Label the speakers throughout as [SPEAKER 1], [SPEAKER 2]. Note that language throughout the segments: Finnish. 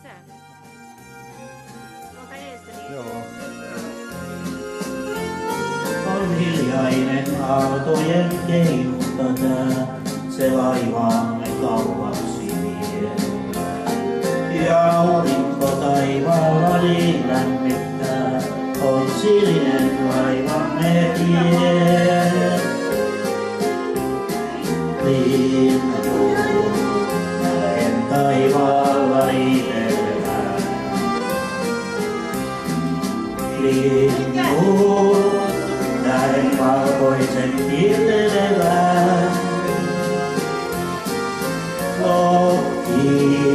[SPEAKER 1] sisään. Olta eessä niin.
[SPEAKER 2] Joo.
[SPEAKER 3] On hiljainen aaltojen keinutta tää, se laivaamme kauaksi vie. Ja aurinko taivaalla niin lämmittää, on sininen laivamme tie. Lintu, näen taivaalla riitelevää. Lintu, näen valkoisen kiiltelevän. Lohki,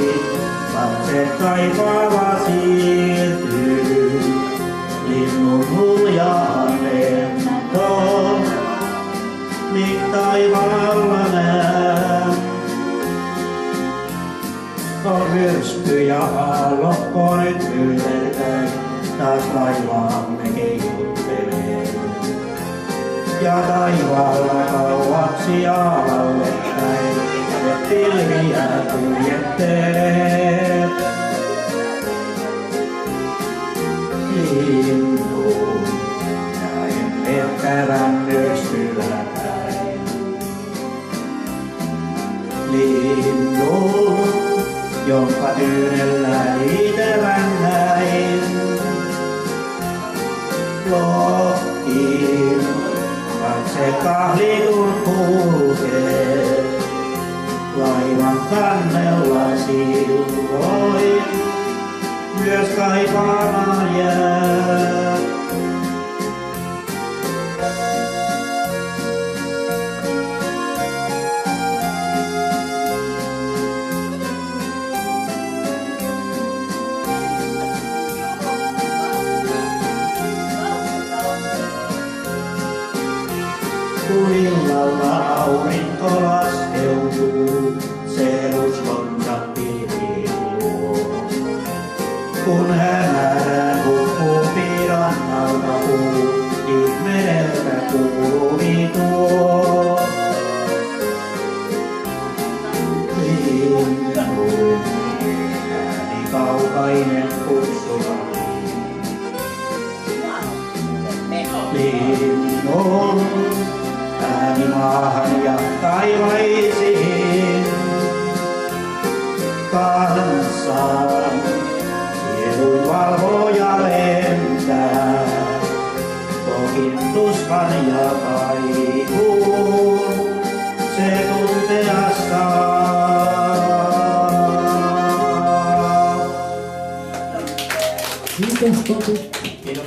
[SPEAKER 3] lapset kaipaava siirtyy. Linnun huljaa lento, mik taivaalla näen. On myrsky ja aallokko nyt yllättäen, taas laivaamme keikuttelee. Ja taivaalla kauaksi alalle päin, ja pilviä kuljettelee. Linnun näen lentävän myrskyllä päin. Linnun, jonka tyynellä liitevän näin. Lohkiin, katse kahlitun kulkee. Laivan kannella silloin myös kaipaamaan jää. Kun illalla aurinko laskeutuu, se ruskonsa pilviin luo. Kun hämärän hukkuu pirannalta puu, niin mereltä kuuluu tuo. Linnun ääni kaukainen kutsuva. Linnun ääni maahan ja taivaisiin kanssaan. Sielun valvoo ja lentää, kokin tuskan ja kaipuun, se tuntea saa.
[SPEAKER 4] Kiitos Topi.
[SPEAKER 3] Kiitos.